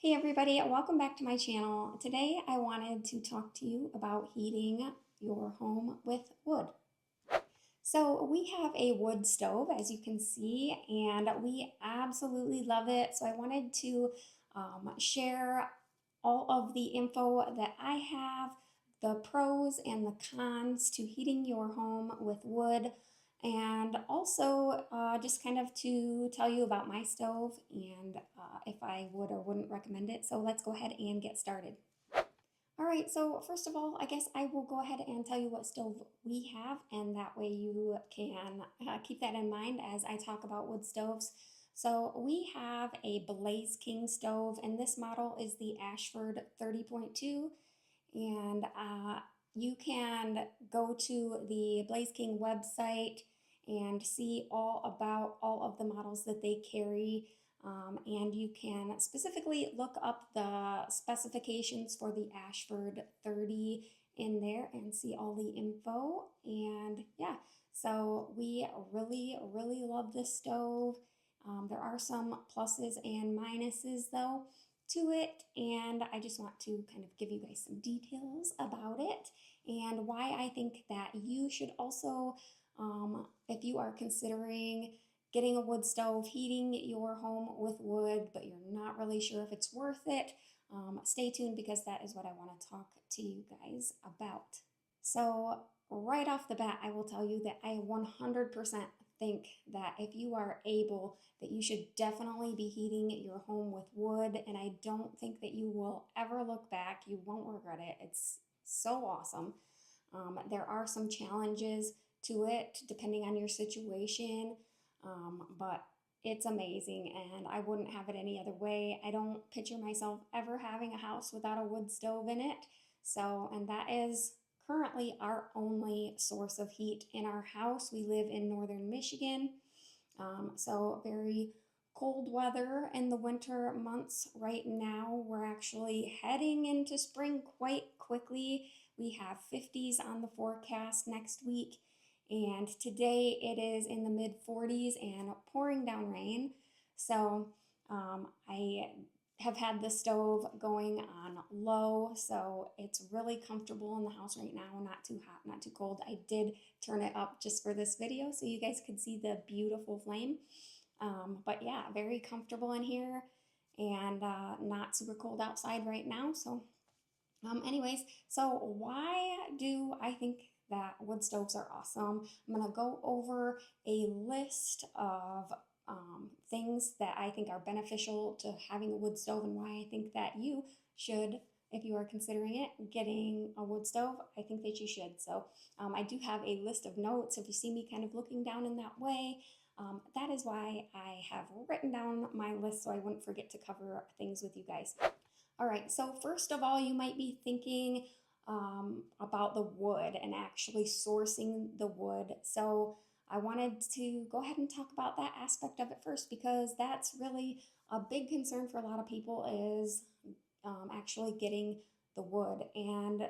Hey everybody, welcome back to my channel. Today I wanted to talk to you about heating your home with wood. So we have a wood stove, as you can see, and we absolutely love it. So I wanted to share all of the info that I have, the pros and the cons to heating your home with wood, and also just kind of to tell you about my stove and if I would or wouldn't recommend it. So let's go ahead and get started. All right, so first of all, I guess I will go ahead and tell you what stove we have, and that way you can keep that in mind as I talk about wood stoves. So we have a Blaze King stove, and this model is the Ashford 30.2, and you can go to the Blaze King website and see all about all of the models that they carry. And you can specifically look up the specifications for the Ashford 30 in there and see all the info. And yeah, so we really love this stove. There are some pluses and minuses though to it, and I just want to kind of give you guys some details about it and why I think that you should also, if you are considering getting a wood stove, heating your home with wood, but you're not really sure if it's worth it, stay tuned because that is what I want to talk to you guys about. So right off the bat, I will tell you that I 100% think that if you are able, that you should definitely be heating your home with wood, and I don't think that you will ever look back. You won't regret it. It's so awesome. There are some challenges to it depending on your situation, but it's amazing and I wouldn't have it any other way. I don't picture myself ever having a house without a wood stove in it. So, and that is currently our only source of heat in our house. We live in northern Michigan, so very cold weather in the winter months right now. We're actually heading into spring quite quickly. We have 50s on the forecast next week, and today it is in the mid 40s and pouring down rain. So I have had the stove going on low, so it's really comfortable in the house right now, not too hot, not too cold. I did turn it up just for this video so you guys could see the beautiful flame. But yeah, very comfortable in here and not super cold outside right now. So anyways, so why do I think that wood stoves are awesome? I'm gonna go over a list of things that I think are beneficial to having a wood stove and why I think that you should, if you are considering it, getting a wood stove. I think that you should. So I do have a list of notes. If you see me kind of looking down in that way, that is why I have written down my list so I wouldn't forget to cover things with you guys. All right, so first of all, you might be thinking about the wood and actually sourcing the wood. So I wanted to go ahead and talk about that aspect of it first because that's really a big concern for a lot of people is actually getting the wood. And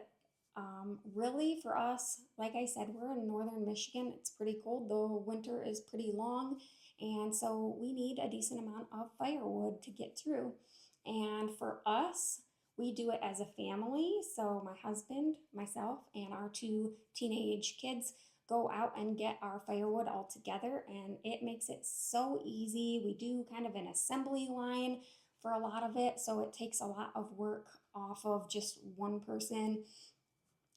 really for us, like I said, we're in northern Michigan. It's pretty cold. The winter is pretty long. And so we need a decent amount of firewood to get through. And for us, we do it as a family. So my husband, myself, and our two teenage kids go out and get our firewood all together, and it makes it so easy. We do kind of an assembly line for a lot of it, so it takes a lot of work off of just one person.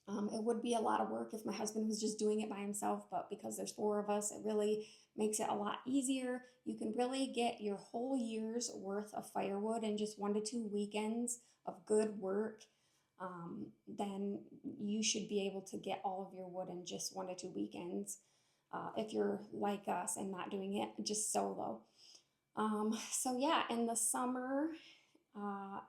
It would be a lot of work if my husband was just doing it by himself, but because there's four of us, it really makes it a lot easier. You can really get your whole year's worth of firewood in just 1 to 2 weekends of good work. Then you should be able to get all of your wood in just 1 to 2 weekends if you're like us and not doing it just solo. So yeah, in the summer, uh,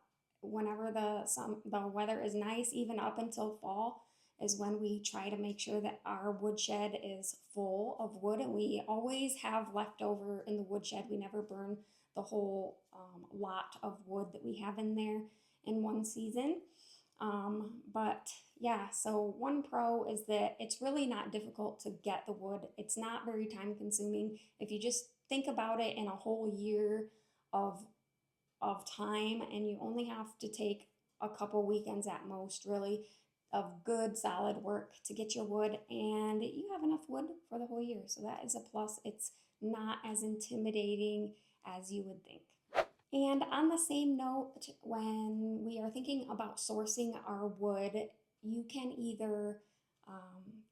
whenever the weather is nice, even up until fall, is when we try to make sure that our woodshed is full of wood, and we always have leftover in the woodshed. We never burn the whole lot of wood that we have in there in one season. But yeah, so one pro is that it's really not difficult to get the wood. It's not very time consuming. If you just think about it in a whole year of of time, and you only have to take a couple weekends at most, really, of good solid work to get your wood, and you have enough wood for the whole year. So that is a plus. It's not as intimidating as you would think. And on the same note, when we are thinking about sourcing our wood, you can either,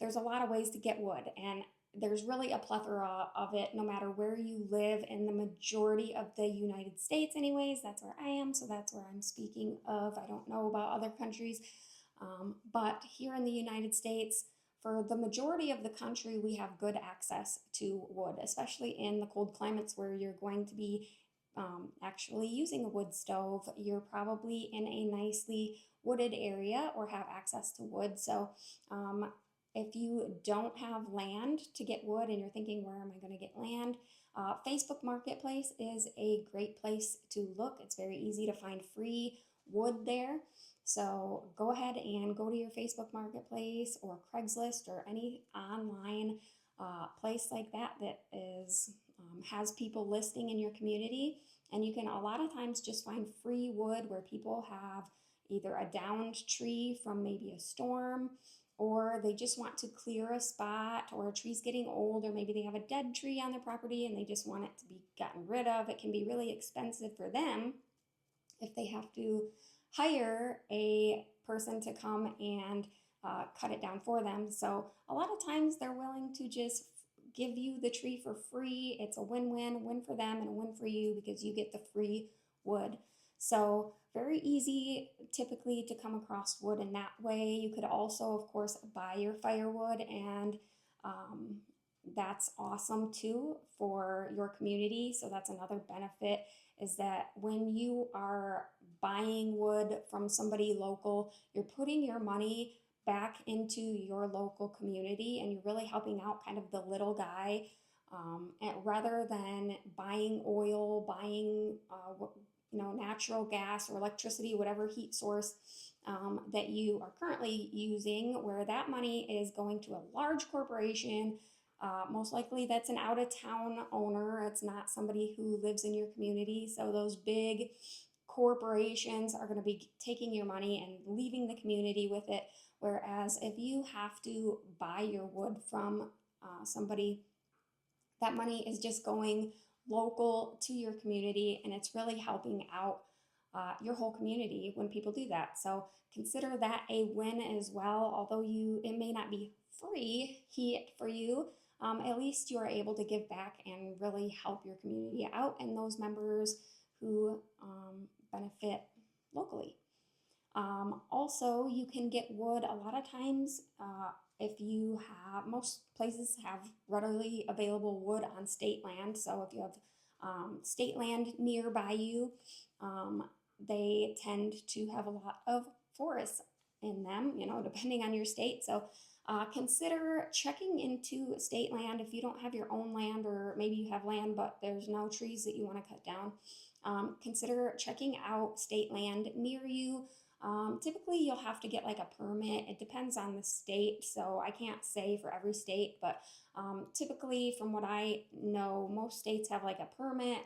there's a lot of ways to get wood, and there's really a plethora of it no matter where you live in the majority of the United States, anyways. That's where I am, so that's where I'm speaking of. I don't know about other countries, but here in the United States, for the majority of the country, we have good access to wood, especially in the cold climates where you're going to be actually using a wood stove. You're probably in a nicely wooded area or have access to wood. So if you don't have land to get wood and you're thinking, where am I going to get land? Facebook Marketplace is a great place to look. It's very easy to find free wood there. So go ahead and go to your Facebook Marketplace or Craigslist or any online place like that that is has people listing in your community, and you can a lot of times just find free wood where people have either a downed tree from maybe a storm, or they just want to clear a spot, or a tree's getting old, or maybe they have a dead tree on their property and they just want it to be gotten rid of. It can be really expensive for them if they have to hire a person to come and cut it down for them. So a lot of times they're willing to just give you the tree for free. It's a win-win, win for them and a win for you because you get the free wood. So very easy typically to come across wood in that way. You could also, of course, buy your firewood, and that's awesome too for your community. So that's another benefit, is that when you are buying wood from somebody local, you're putting your money back into your local community, and you're really helping out kind of the little guy, and rather than buying oil, buying natural gas or electricity, whatever heat source that you are currently using, where that money is going to a large corporation. Most likely that's an out-of-town owner. It's not somebody who lives in your community. So those big corporations are going to be taking your money and leaving the community with it. Whereas if you have to buy your wood from somebody, that money is just going local to your community, and it's really helping out your whole community when people do that. So consider that a win as well. Although it may not be free heat for you, at least you are able to give back and really help your community out and those members who benefit locally. Also, you can get wood a lot of times if you have, most places have readily available wood on state land. So if you have state land nearby you, they tend to have a lot of forests in them, depending on your state. So consider checking into state land if you don't have your own land, or maybe you have land but there's no trees that you want to cut down. Consider checking out state land near you. Typically you'll have to get like a permit. It depends on the state, so I can't say for every state, but typically from what I know, most states have like a permit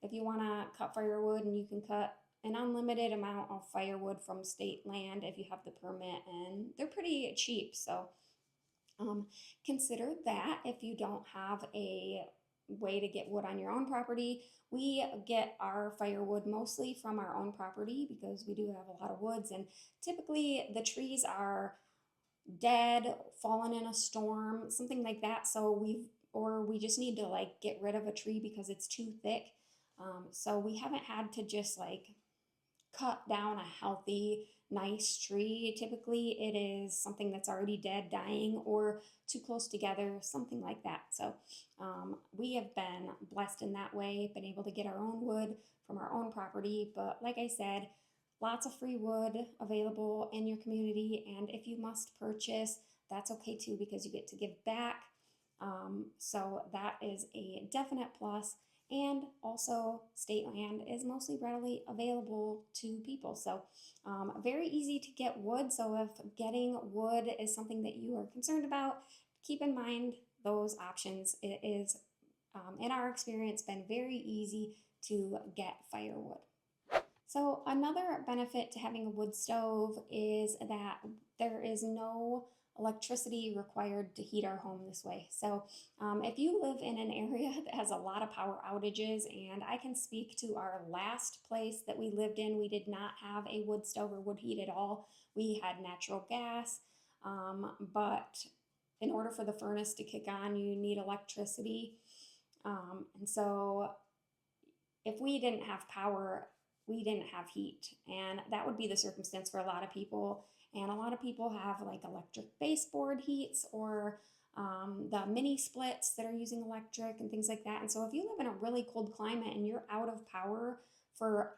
if you want to cut firewood, and you can cut an unlimited amount of firewood from state land if you have the permit, and they're pretty cheap. So consider that if you don't have a way to get wood on your own property. We get our firewood mostly from our own property because we do have a lot of woods, and typically the trees are dead, fallen in a storm, something like that. So we just need to like get rid of a tree because it's too thick. So we haven't had to just like cut down a healthy, nice tree. Typically it is something that's already dead, dying, or too close together, something like that. So we have been blessed in that way, been able to get our own wood from our own property. But like I said, lots of free wood available in your community, and if you must purchase, that's okay too, because you get to give back. So that is a definite plus. And also state land is mostly readily available to people. So very easy to get wood. So if getting wood is something that you are concerned about, keep in mind those options. It is, in our experience, been very easy to get firewood. So another benefit to having a wood stove is that there is no electricity required to heat our home this way. So if you live in an area that has a lot of power outages, and I can speak to our last place that we lived in, we did not have a wood stove or wood heat at all. We had natural gas, but in order for the furnace to kick on, you need electricity. And so if we didn't have power, we didn't have heat. And that would be the circumstance for a lot of people. And a lot of people have like electric baseboard heats or the mini splits that are using electric and things like that. And so if you live in a really cold climate and you're out of power for,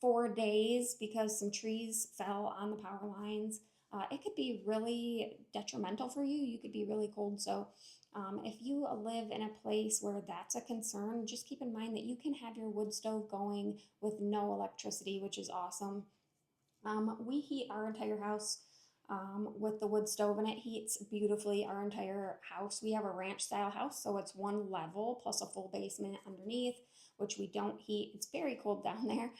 4 days because some trees fell on the power lines, it could be really detrimental for you. You could be really cold. So if you live in a place where that's a concern, just keep in mind that you can have your wood stove going with no electricity, which is awesome. We heat our entire house with the wood stove, and it heats beautifully our entire house. We have a ranch style house, so it's one level plus a full basement underneath, which we don't heat. It's very cold down there.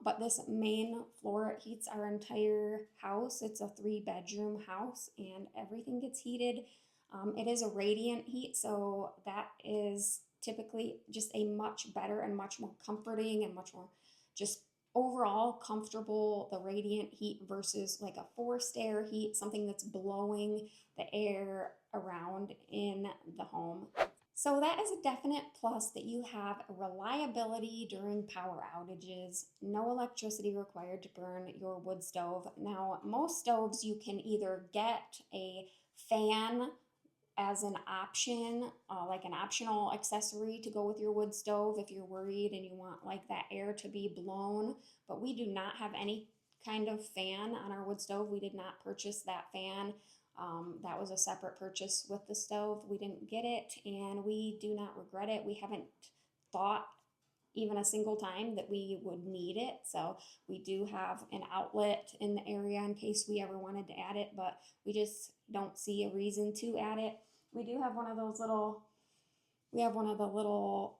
But this main floor heats our entire house. It's a 3-bedroom house, and everything gets heated. It is a radiant heat, so that is typically just a much better and much more comforting and much more just overall comfortable, the radiant heat versus like a forced air heat, something that's blowing the air around in the home. So that is a definite plus that you have reliability during power outages, no electricity required to burn your wood stove. Now, most stoves you can either get a fan as an option, like an optional accessory to go with your wood stove if you're worried and you want like that air to be blown. But we do not have any kind of fan on our wood stove. We did not purchase that fan. That was a separate purchase with the stove. We didn't get it and we do not regret it. We haven't thought even a single time that we would need it. So we do have an outlet in the area in case we ever wanted to add it, but we just don't see a reason to add it. We do have one of those little, we have one of the little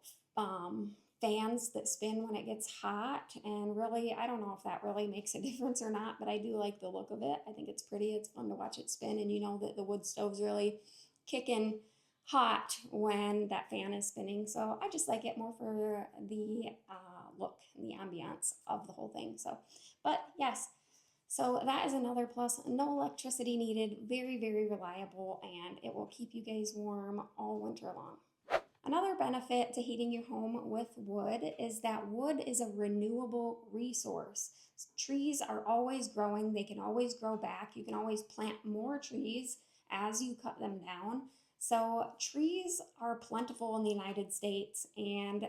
fans that spin when it gets hot. And really, I don't know if that really makes a difference or not, but I do like the look of it. I think it's pretty. It's fun to watch it spin. And you know that the wood stove's really kicking hot when that fan is spinning. So I just like it more for the look and the ambiance of the whole thing. So, but yes, so that is another plus. No electricity needed, very, very reliable, and it will keep you guys warm all winter long. Another benefit to heating your home with wood is that wood is a renewable resource. Trees are always growing, they can always grow back. You can always plant more trees as you cut them down. So trees are plentiful in the United States and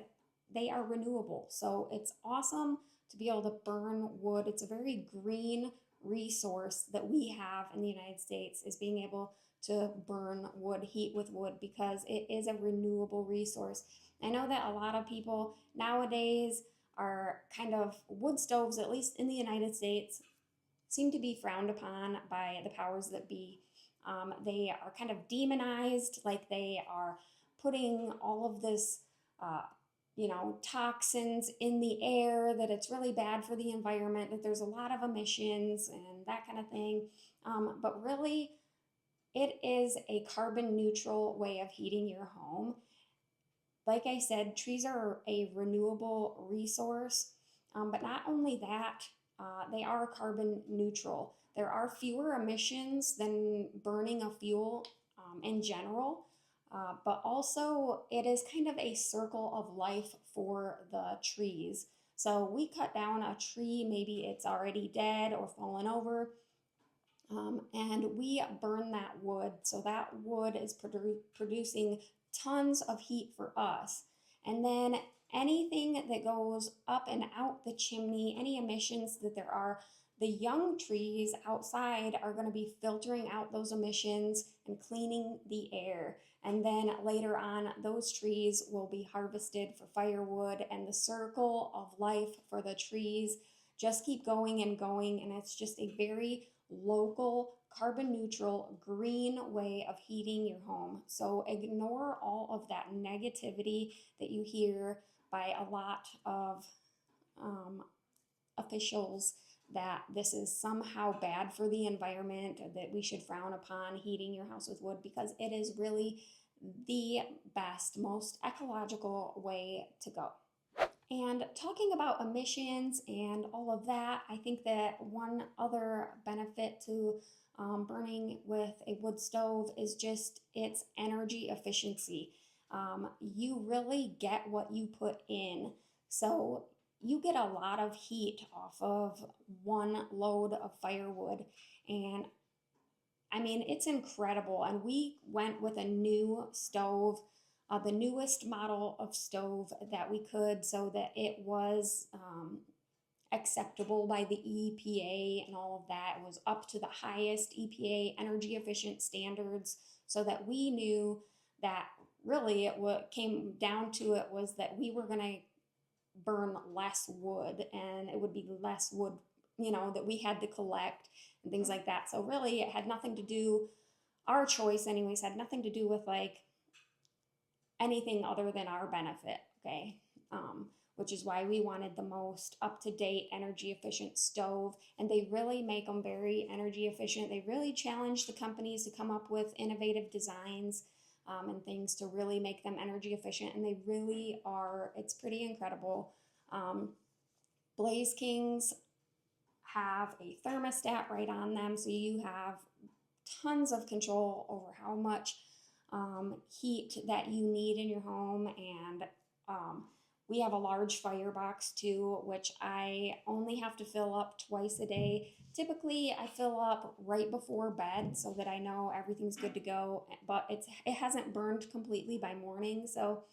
they are renewable. So it's awesome to be able to burn wood. It's a very green resource that we have in the United States, is being able to burn wood, heat with wood, because it is a renewable resource. I know that a lot of people nowadays are kind of wood stoves, at least in the United States, seem to be frowned upon by the powers that be. They are kind of demonized, like they are putting all of this, toxins in the air, that it's really bad for the environment, that there's a lot of emissions and that kind of thing. But really, it is a carbon neutral way of heating your home. Like I said, trees are a renewable resource, but not only that, they are carbon neutral. There are fewer emissions than burning a fuel in general, but also it is kind of a circle of life for the trees. So we cut down a tree, maybe it's already dead or fallen over, and we burn that wood. So that wood is producing tons of heat for us. And then anything that goes up and out the chimney, any emissions that there are, the young trees outside are going to be filtering out those emissions and cleaning the air. And then later on, those trees will be harvested for firewood, and the circle of life for the trees just keep going and going. And it's just a very local, carbon neutral, green way of heating your home. So ignore all of that negativity that you hear by a lot of officials that this is somehow bad for the environment, that we should frown upon heating your house with wood, because it is really the best, most ecological way to go. And talking about emissions and all of that, I think that one other benefit to burning with a wood stove is just its energy efficiency. You really get what you put in. So you get a lot of heat off of one load of firewood. And I mean, it's incredible. And we went with a new stove, the newest model of stove that we could, so that it was acceptable by the EPA and all of that. It was up to the highest EPA energy efficient standards, so that we knew that really what came down to it was that we were going to burn less wood, and it would be less wood, that we had to collect and things like that. So really it had nothing to do, our choice anyways, had nothing to do with like anything other than our benefit, okay? Which is why we wanted the most up-to-date energy efficient stove. And they really make them very energy efficient. They really challenge the companies to come up with innovative designs and things to really make them energy efficient. And they really are, it's pretty incredible. Blaze Kings have a thermostat right on them, so you have tons of control over how much heat that you need in your home. And we have a large firebox too, which I only have to fill up twice a day. Typically I fill up right before bed so that I know everything's good to go, but it hasn't burned completely by morning, so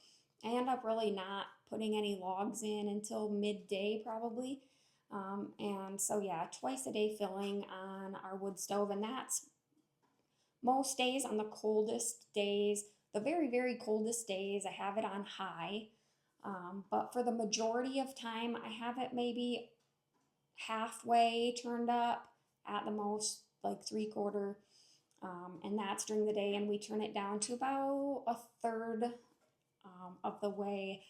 I end up really not putting any logs in until midday probably. And so yeah, twice a day filling on our wood stove, and that's most days. On the coldest days, the very, very coldest days, I have it on high. But for the majority of time, I have it maybe halfway turned up, at the most like 3/4. And that's during the day, and we turn it down to about a third of the way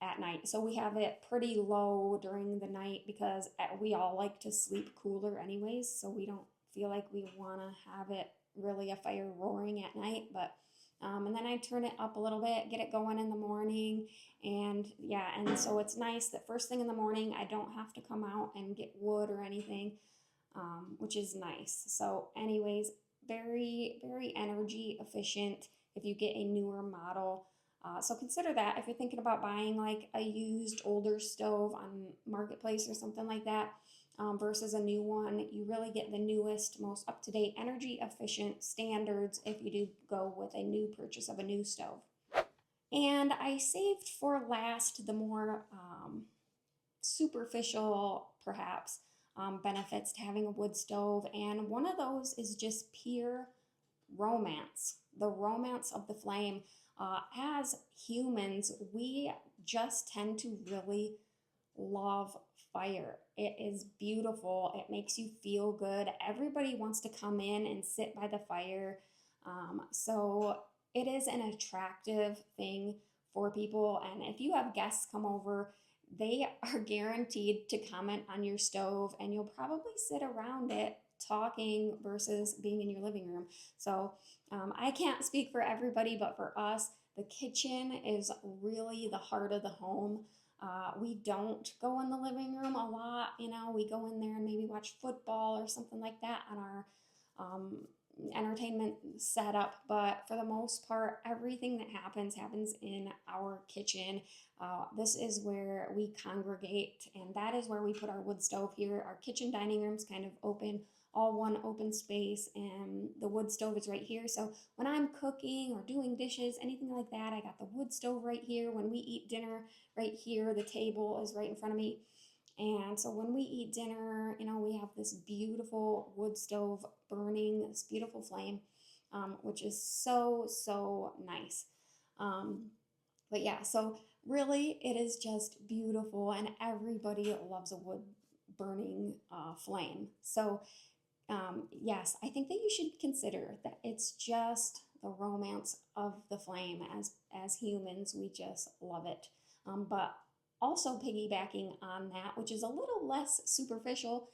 at night. So we have it pretty low during the night, because we all like to sleep cooler anyways, so we don't feel like we want to have it really a fire roaring at night. But and then I turn it up a little bit, get it going in the morning. And yeah, and so it's nice that first thing in the morning I don't have to come out and get wood or anything, which is nice. So anyways, very, very energy efficient if you get a newer model. So consider that if you're thinking about buying like a used older stove on Marketplace or something like that, versus a new one. You really get the newest, most up-to-date energy efficient standards if you do go with a new purchase of a new stove. And I saved for last the more superficial, perhaps, benefits to having a wood stove. And one of those is just pure romance, the romance of the flame. As humans, we just tend to really love fire. It is beautiful. It makes you feel good. Everybody wants to come in and sit by the fire. So it is an attractive thing for people. And if you have guests come over, they are guaranteed to comment on your stove, and you'll probably sit around it talking versus being in your living room. So I can't speak for everybody, but for us, the kitchen is really the heart of the home. We don't go in the living room a lot, we go in there and maybe watch football or something like that on our entertainment setup. But for the most part, everything that happens in our kitchen. This is where we congregate, and that is where we put our wood stove here. Our kitchen dining room's kind of open, all one open space, and the wood stove is right here. So when I'm cooking or doing dishes, anything like that, I got the wood stove right here. When we eat dinner, right here, the table is right in front of me. And so when we eat dinner, we have this beautiful wood stove burning, this beautiful flame, which is so, so nice. But yeah, so really it is just beautiful, and everybody loves a wood burning flame. So yes, I think that you should consider that it's just the romance of the flame. As humans, we just love it. But also piggybacking on that, which is a little less superficial,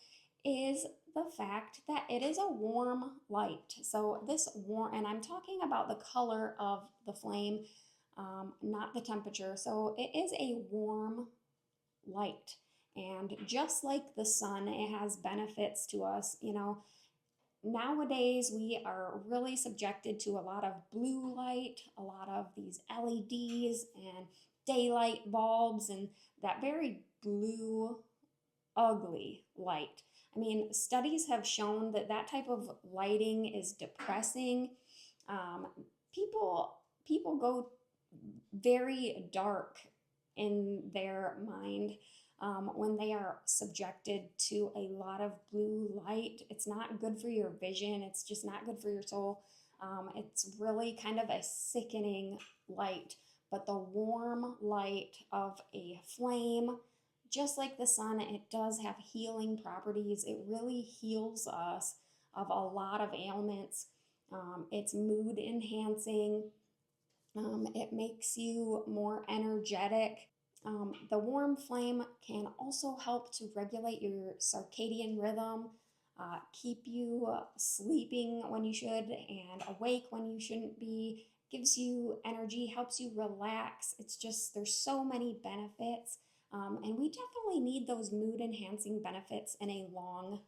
is the fact that it is a warm light. So this warm, and I'm talking about the color of the flame, not the temperature. So it is a warm light. And just like the sun, it has benefits to us. Nowadays we are really subjected to a lot of blue light, a lot of these LEDs and daylight bulbs, and that very blue, ugly light. I mean, studies have shown that that type of lighting is depressing. Um, people go very dark in their mind when they are subjected to a lot of blue light. It's not good for your vision. It's just not good for your soul. It's really kind of a sickening light. But the warm light of a flame, just like the sun, it does have healing properties. It really heals us of a lot of ailments. It's mood enhancing. It makes you more energetic. The warm flame can also help to regulate your circadian rhythm, keep you sleeping when you should and awake when you shouldn't be, gives you energy, helps you relax. It's just, there's so many benefits. And we definitely need those mood enhancing benefits in a long,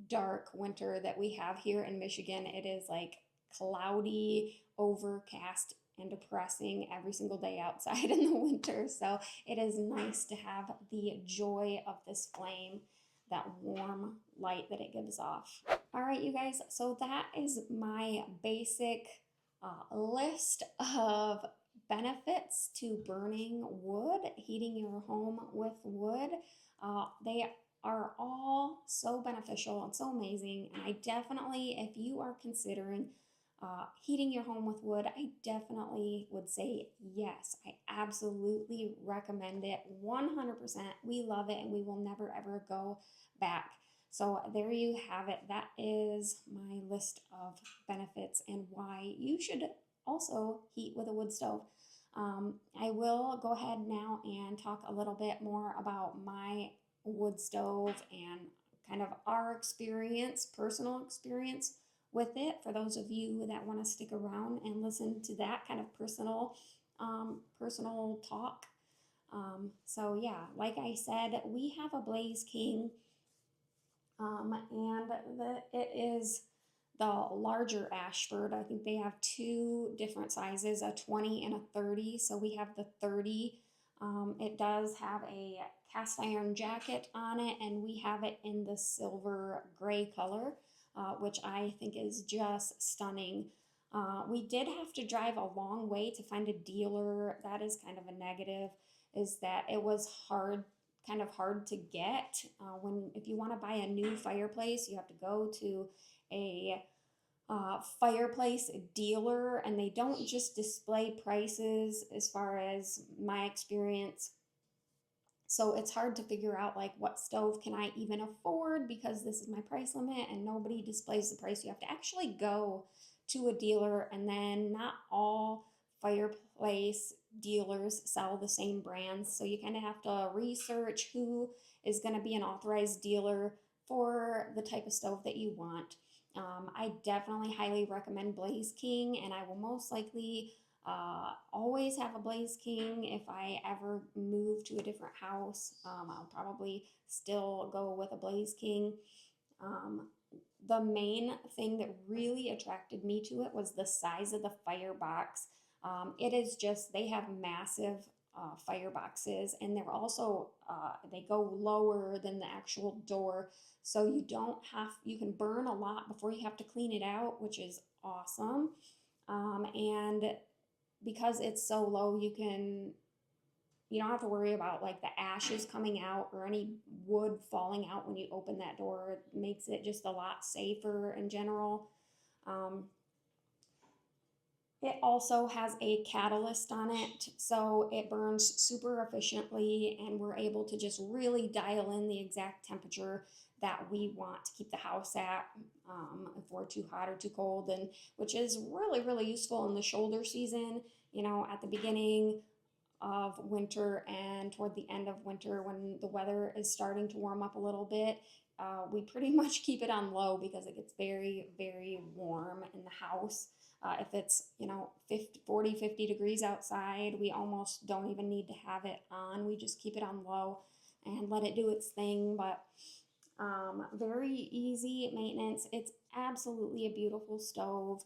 dark winter that we have here in Michigan. It is like cloudy, overcast, and depressing every single day outside in the winter. So it is nice to have the joy of this flame, that warm light that it gives off. All right, you guys, so that is my basic list of benefits to burning wood, heating your home with wood. They are all so beneficial and so amazing. And I definitely, if you are considering heating your home with wood, I definitely would say yes. I absolutely recommend it 100%. We love it and we will never ever go back. So there you have it. That is my list of benefits and why you should also heat with a wood stove. I will go ahead now and talk a little bit more about my wood stove and kind of our experience, personal experience with it, for those of you that want to stick around and listen to that kind of personal talk. So yeah, like I said, we have a Blaze King, and it is the larger Ashford. I think they have two different sizes, a 20 and a 30. So we have the 30. It does have a cast iron jacket on it, and we have it in the silver gray color, which I think is just stunning. We did have to drive a long way to find a dealer. That is kind of a negative, is that it was kind of hard to get. If you want to buy a new fireplace, you have to go to a fireplace dealer, and they don't just display prices, as far as my experience. So it's hard to figure out like what stove can I even afford, because this is my price limit and nobody displays the price. You have to actually go to a dealer, and then not all fireplace dealers sell the same brands. So you kind of have to research who is going to be an authorized dealer for the type of stove that you want. I definitely highly recommend Blaze King, and I will most likely always have a Blaze King. If I ever move to a different house, I'll probably still go with a Blaze King. The main thing that really attracted me to it was the size of the firebox. It is just, they have massive fireboxes, and they're also, they go lower than the actual door. So you can burn a lot before you have to clean it out, which is awesome. And because it's so low, you don't have to worry about like the ashes coming out or any wood falling out when you open that door. It makes it just a lot safer in general. It also has a catalyst on it, so it burns super efficiently, and we're able to just really dial in the exact temperature that we want to keep the house at, if we're too hot or too cold, and which is really, really useful in the shoulder season. At the beginning of winter and toward the end of winter when the weather is starting to warm up a little bit, we pretty much keep it on low because it gets very, very warm in the house. If it's, 50 degrees outside, we almost don't even need to have it on. We just keep it on low and let it do its thing. But very easy maintenance. It's absolutely a beautiful stove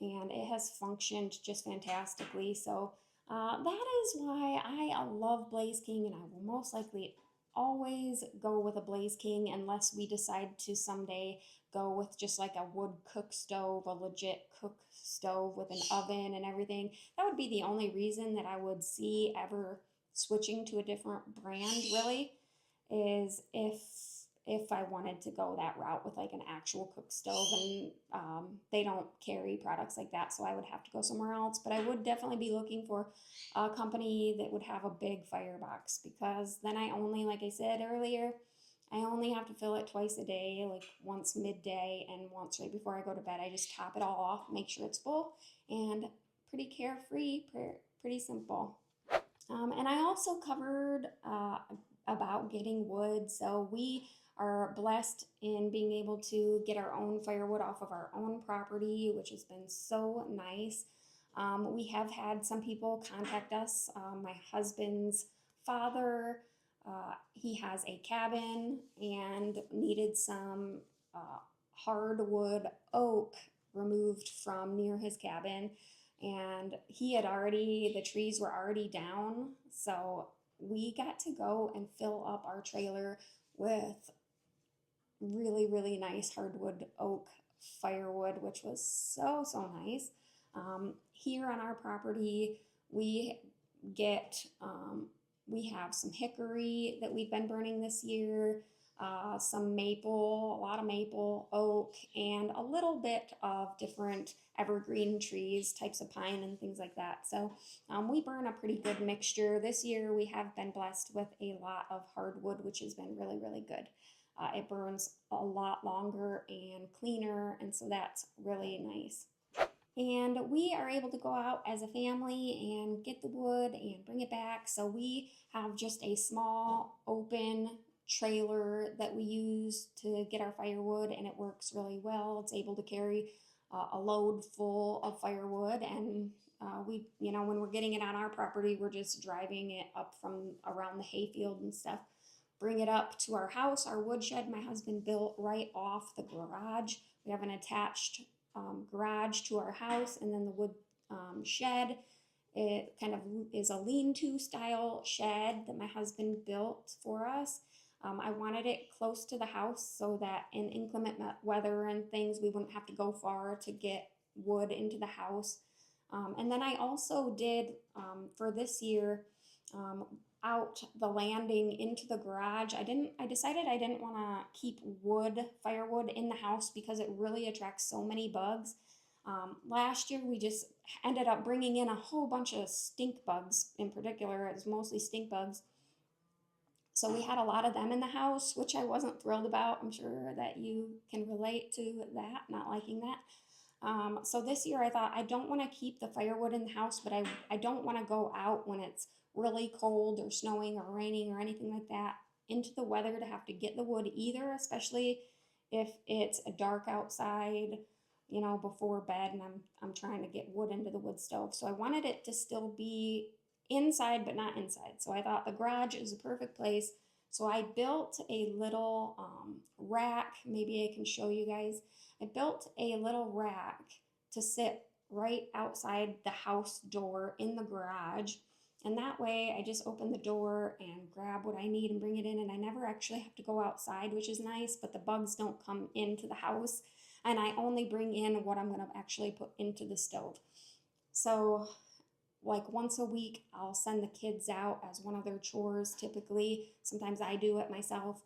and it has functioned just fantastically. So that is why I love Blaze King, and I will most likely always go with a Blaze King unless we decide to someday go with just like a wood cook stove, a legit cook stove with an oven and everything. That would be the only reason that I would see ever switching to a different brand, really, is if I wanted to go that route with like an actual cook stove, and they don't carry products like that, so I would have to go somewhere else. But I would definitely be looking for a company that would have a big firebox, because then I only, like I said earlier, I only have to fill it twice a day, like once midday and once right before I go to bed. I just top it all off, make sure it's full, and pretty carefree, pretty simple. And I also covered about getting wood. So we are blessed in being able to get our own firewood off of our own property, which has been so nice. We have had some people contact us. My husband's father, he has a cabin and needed some hardwood oak removed from near his cabin. And the trees were already down. So we got to go and fill up our trailer with really, really nice hardwood oak firewood, which was so, so nice. Here on our property, we get, we have some hickory that we've been burning this year, some maple, a lot of maple, oak, and a little bit of different evergreen trees, types of pine and things like that. So we burn a pretty good mixture. This year we have been blessed with a lot of hardwood, which has been really, really good. It burns a lot longer and cleaner, and so that's really nice. And we are able to go out as a family and get the wood and bring it back. So we have just a small open trailer that we use to get our firewood, and it works really well. It's able to carry a load full of firewood, and when we're getting it on our property, we're just driving it up from around the hayfield and stuff, bring it up to our house. Our woodshed my husband built right off the garage. We have an attached garage to our house, and then the wood shed. It kind of is a lean-to style shed that my husband built for us. I wanted it close to the house so that in inclement weather and things, we wouldn't have to go far to get wood into the house. And then I also did, for this year, out the landing into the garage. I decided I didn't want to keep firewood in the house because it really attracts so many bugs. Last year we just ended up bringing in a whole bunch of stink bugs. In particular, it was mostly stink bugs. So we had a lot of them in the house, which I wasn't thrilled about. I'm sure that you can relate to that, not liking that. So this year I thought I don't want to keep the firewood in the house, but I don't want to go out when it's really cold or snowing or raining or anything like that into the weather to have to get the wood either, especially if it's dark outside, before bed, and I'm trying to get wood into the wood stove. So I wanted it to still be inside but not inside. So I thought the garage is a perfect place. So I built a little rack. Maybe I can show you guys. I built a little rack to sit right outside the house door in the garage. And that way I just open the door and grab what I need and bring it in, and I never actually have to go outside, which is nice, but the bugs don't come into the house, and I only bring in what I'm going to actually put into the stove. So like once a week, I'll send the kids out as one of their chores typically. Sometimes I do it myself,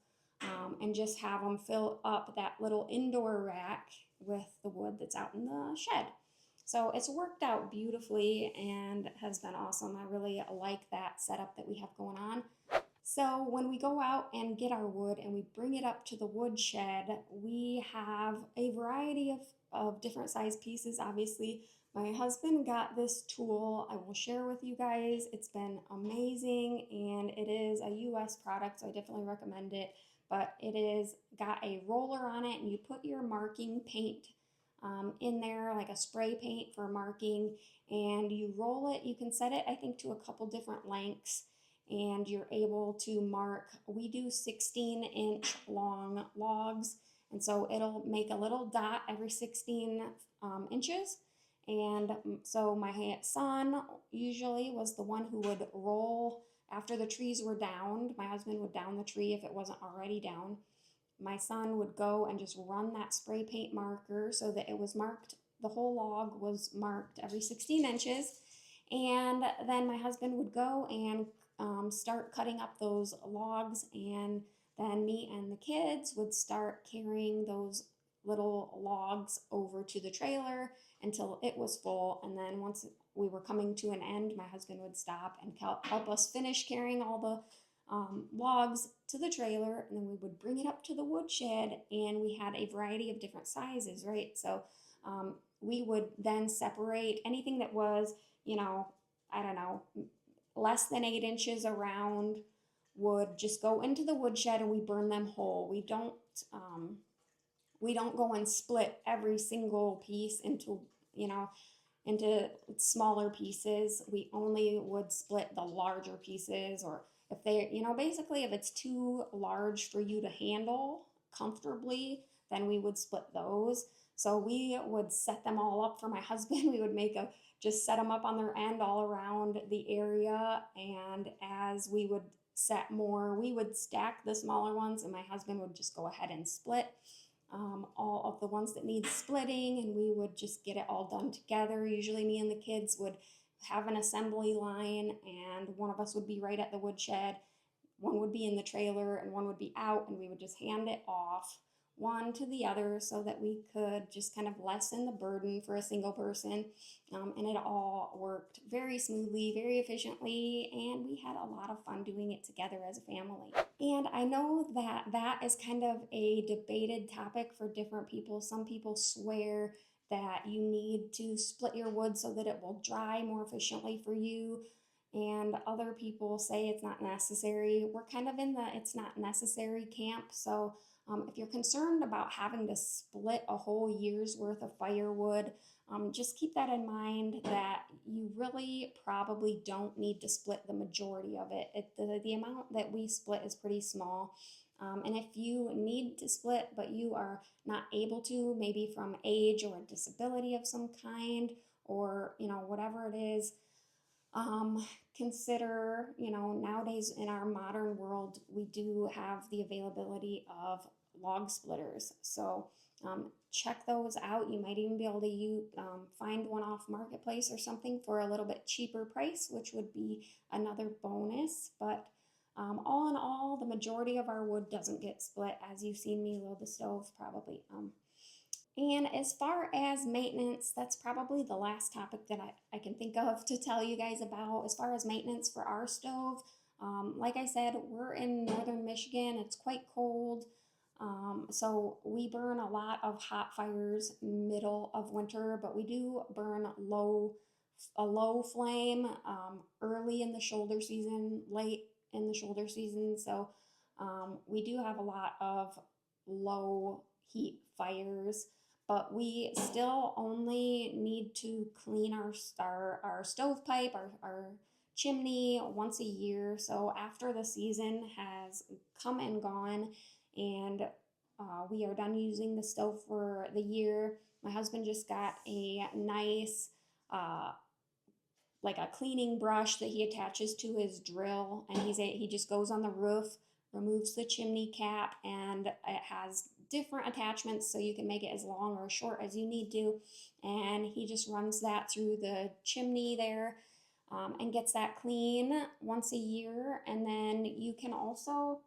and just have them fill up that little indoor rack with the wood that's out in the shed. So it's worked out beautifully and has been awesome. I really like that setup that we have going on. So when we go out and get our wood and we bring it up to the woodshed, we have a variety of different size pieces. Obviously, my husband got this tool. I will share with you guys. It's been amazing and it is a US product, so I definitely recommend it. But it is got a roller on it and you put your marking paint in there, like a spray paint for marking, and you roll it. You can set it, I think, to a couple different lengths and you're able to mark. We do 16-inch long logs, and so it'll make a little dot every 16 inches. And so my son usually was the one who would roll after the trees were downed. My husband would down the tree if it wasn't already down. My son would go and just run that spray paint marker so that it was marked, the whole log was marked every 16 inches. And then my husband would go and start cutting up those logs, and then me and the kids would start carrying those little logs over to the trailer until it was full. And then once we were coming to an end, my husband would stop and help us finish carrying all the logs to the trailer, and then we would bring it up to the woodshed, and we had a variety of different sizes, right? So we would then separate anything that was, you know, I don't know, less than 8 inches around would just go into the woodshed and we burn them whole. We don't go and split every single piece into, you know, into smaller pieces. We only would split the larger pieces, or if they, basically if it's too large for you to handle comfortably, then we would split those. So we would set them all up for my husband. We would just set them up on their end all around the area. And as we would set more, we would stack the smaller ones, and my husband would just go ahead and split all of the ones that need splitting, and we would just get it all done together. Usually me and the kids would have an assembly line, and one of us would be right at the woodshed, one would be in the trailer, and one would be out, and we would just hand it off one to the other so that we could just kind of lessen the burden for a single person. And it all worked very smoothly, very efficiently, and we had a lot of fun doing it together as a family. And I know that that is kind of a debated topic for different people. Some people swear that you need to split your wood so that it will dry more efficiently for you, and other people say it's not necessary. We're kind of in the it's not necessary camp. So if you're concerned about having to split a whole year's worth of firewood, just keep that in mind, that you really probably don't need to split the majority of it. The amount that we split is pretty small. And if you need to split but you are not able to, maybe from age or a disability of some kind, or whatever it is, consider, nowadays in our modern world, we do have the availability of log splitters. So check those out. You might even be able to find one off Marketplace or something for a little bit cheaper price, which would be another bonus. But all in all, the majority of our wood doesn't get split, as you've seen me load the stove probably. And as far as maintenance, that's probably the last topic that I can think of to tell you guys about. As far as maintenance for our stove, like I said, we're in northern Michigan. It's quite cold. So we burn a lot of hot fires middle of winter, but we do burn a low flame early in the shoulder season, late in the shoulder season. So we do have a lot of low heat fires, but we still only need to clean our stovepipe, our chimney once a year. So after the season has come and gone, and we are done using the stove for the year, my husband just got a nice like a cleaning brush that he attaches to his drill, and he just goes on the roof, removes the chimney cap, and it has different attachments so you can make it as long or short as you need to, and he just runs that through the chimney there, and gets that clean once a year. And then you can also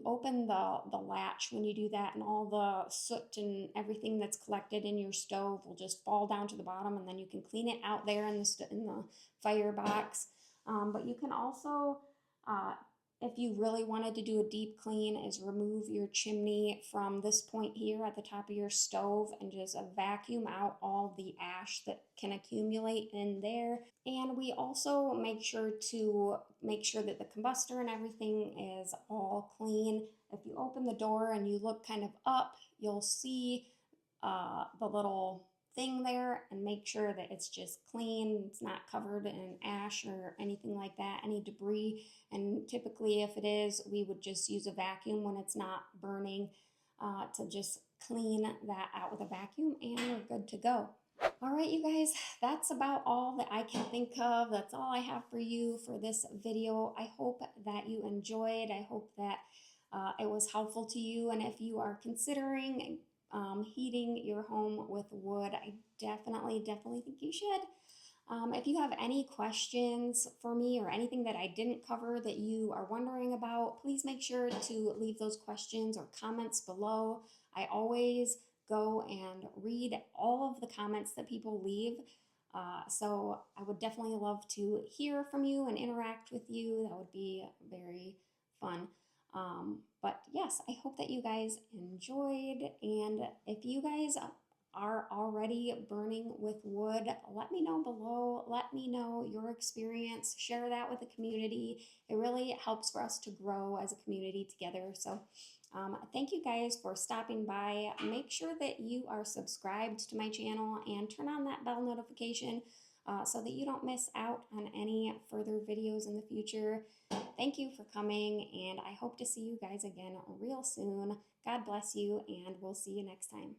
open the latch when you do that, and all the soot and everything that's collected in your stove will just fall down to the bottom, and then you can clean it out there in the firebox. But you can also If you really wanted to do a deep clean, is remove your chimney from this point here at the top of your stove and just vacuum out all the ash that can accumulate in there. And we also make sure that the combustor and everything is all clean. If you open the door and you look kind of up, you'll see the little thing there, and make sure that it's just clean. It's not covered in ash or anything like that, any debris. And typically, if it is, we would just use a vacuum when it's not burning to just clean that out with a vacuum, and we're good to go. All right, you guys, that's about all that I can think of. That's all I have for you for this video. I hope that you enjoyed. I hope that it was helpful to you. And if you are considering heating your home with wood, I definitely think you should. If you have any questions for me or anything that I didn't cover that you are wondering about, please make sure to leave those questions or comments below. I always go and read all of the comments that people leave. So I would definitely love to hear from you and interact with you. That would be very fun. But yes, I hope that you guys enjoyed. And if you guys are already burning with wood, let me know below. Let me know your experience. Share that with the community. It really helps for us to grow as a community together. So thank you guys for stopping by. Make sure that you are subscribed to my channel and turn on that bell notification so that you don't miss out on any further videos in the future. Thank you for coming, and I hope to see you guys again real soon. God bless you, and we'll see you next time.